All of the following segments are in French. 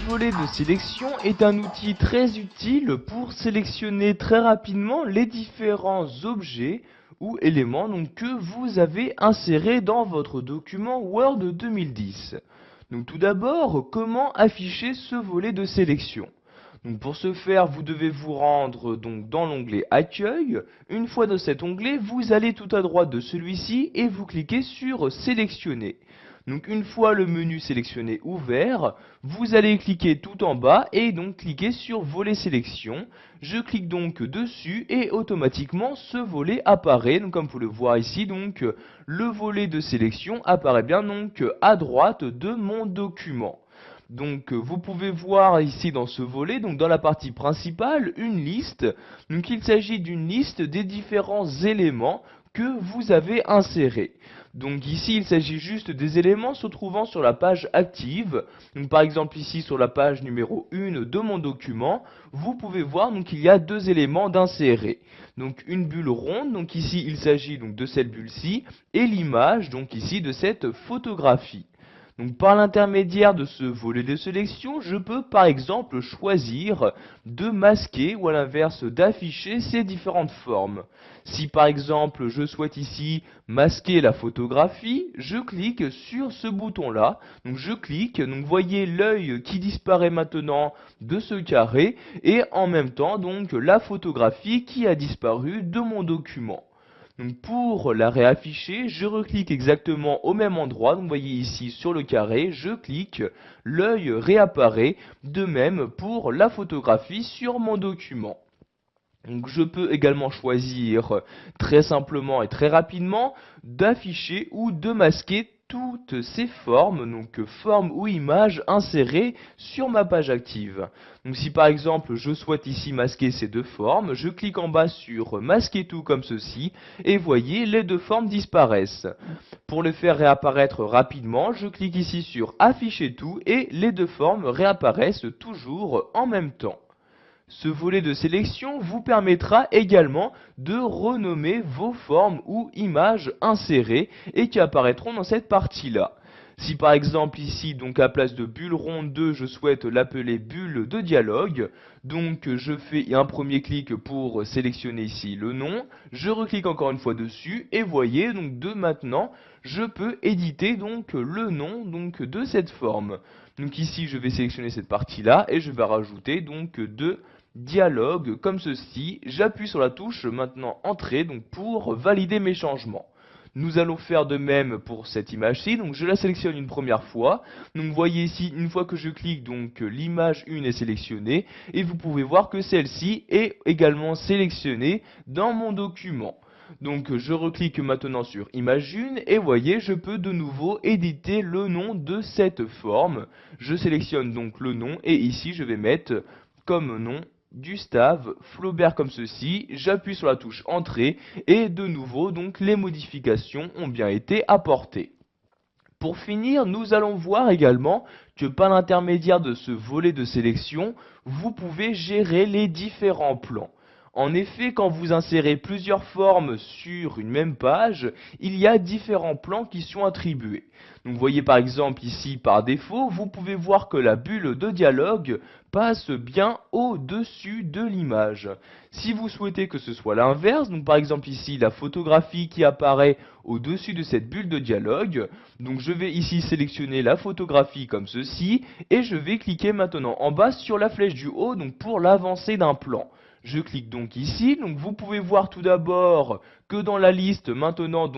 volet de sélection est un outil très utile pour sélectionner très rapidement les différents objets ou éléments que vous avez insérés dans votre document Word 2010. Donc tout d'abord, comment afficher ce volet de sélection? Donc pour ce faire, vous devez vous rendre dans l'onglet Accueil. Une fois dans cet onglet, vous allez tout à droite de celui-ci et vous cliquez sur Sélectionner. Donc une fois le menu sélectionné ouvert, vous allez cliquer tout en bas et donc cliquer sur Volet Sélection. Je clique donc dessus et automatiquement ce volet apparaît. Donc comme vous pouvez le voir ici, le volet de sélection apparaît bien à droite de mon document. Donc vous pouvez voir ici dans ce volet, dans la partie principale, une liste. Donc il s'agit d'une liste des différents éléments que vous avez insérés. Donc ici il s'agit juste des éléments se trouvant sur la page active. Donc par exemple ici sur la page numéro 1 de mon document, vous pouvez voir qu'il y a deux éléments d'insérer. Donc une bulle ronde, donc ici il s'agit de cette bulle-ci, et l'image, donc ici de cette photographie. Donc par l'intermédiaire de ce volet de sélection, je peux par exemple choisir de masquer ou à l'inverse d'afficher ces différentes formes. Si par exemple je souhaite ici masquer la photographie, je clique sur ce bouton là, donc je clique, donc voyez l'œil qui disparaît maintenant de ce carré et en même temps la photographie qui a disparu de mon document. Donc pour la réafficher, je reclique exactement au même endroit. Donc vous voyez ici sur le carré, je clique, l'œil réapparaît. De même pour la photographie sur mon document. Donc je peux également choisir très simplement et très rapidement d'afficher ou de masquer toutes ces formes, donc formes ou images insérées sur ma page active. Donc si par exemple je souhaite ici masquer ces deux formes, je clique en bas sur masquer tout comme ceci et voyez les deux formes disparaissent. Pour le faire réapparaître rapidement, je clique ici sur afficher tout et les deux formes réapparaissent toujours en même temps. Ce volet de sélection vous permettra également de renommer vos formes ou images insérées et qui apparaîtront dans cette partie-là. Si par exemple ici, à place de bulle ronde 2, je souhaite l'appeler bulle de dialogue, donc je fais un premier clic pour sélectionner ici le nom, je reclique encore une fois dessus et voyez de maintenant, je peux éditer le nom de cette forme. Donc ici, je vais sélectionner cette partie-là et je vais rajouter de dialogue comme ceci. J'appuie sur la touche maintenant entrée pour valider mes changements. Nous allons faire de même pour cette image-ci, donc je la sélectionne une première fois. Donc vous voyez ici, une fois que je clique, l'image 1 est sélectionnée et vous pouvez voir que celle-ci est également sélectionnée dans mon document. Donc je reclique maintenant sur image 1 et voyez, je peux de nouveau éditer le nom de cette forme. Je sélectionne le nom et ici je vais mettre comme nom Gustave Flaubert comme ceci, j'appuie sur la touche Entrée et de nouveau les modifications ont bien été apportées. Pour finir, nous allons voir également que par l'intermédiaire de ce volet de sélection, vous pouvez gérer les différents plans. En effet, quand vous insérez plusieurs formes sur une même page, il y a différents plans qui sont attribués. Donc vous voyez par exemple ici par défaut, vous pouvez voir que la bulle de dialogue passe bien au-dessus de l'image. Si vous souhaitez que ce soit l'inverse, donc par exemple ici la photographie qui apparaît au-dessus de cette bulle de dialogue, donc je vais ici sélectionner la photographie comme ceci et je vais cliquer maintenant en bas sur la flèche du haut pour l'avancée d'un plan. Je clique ici, vous pouvez voir tout d'abord que dans la liste maintenant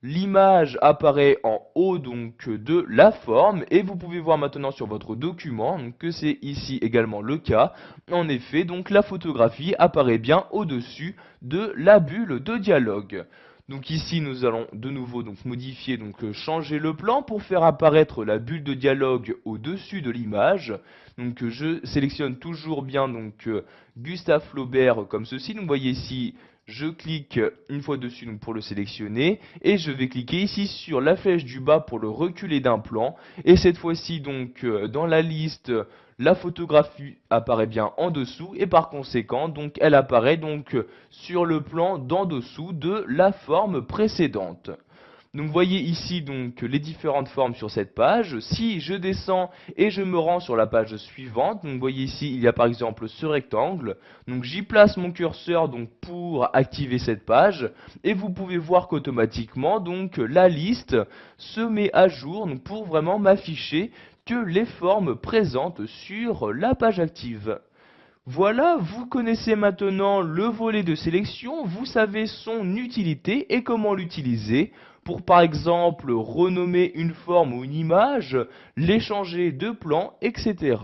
l'image apparaît en haut de la forme et vous pouvez voir maintenant sur votre document que c'est ici également le cas. En effet, la photographie apparaît bien au-dessus de la bulle de dialogue. Donc ici nous allons de nouveau modifier, changer le plan pour faire apparaître la bulle de dialogue au-dessus de l'image. Donc je sélectionne toujours bien Gustave Flaubert comme ceci. Donc vous voyez ici, je clique une fois dessus pour le sélectionner et je vais cliquer ici sur la flèche du bas pour le reculer d'un plan. Et cette fois-ci dans la liste, la photographie apparaît bien en dessous et par conséquent elle apparaît sur le plan d'en dessous de la forme précédente. Donc vous voyez ici donc les différentes formes sur cette page. Si je descends et je me rends sur la page suivante, donc vous voyez ici il y a par exemple ce rectangle. Donc j'y place mon curseur donc pour activer cette page et vous pouvez voir qu'automatiquement donc la liste se met à jour donc pour vraiment m'afficher que les formes présentes sur la page active. Voilà, vous connaissez maintenant le volet de sélection, vous savez son utilité et comment l'utiliser pour par exemple renommer une forme ou une image, l'échanger de plan, etc.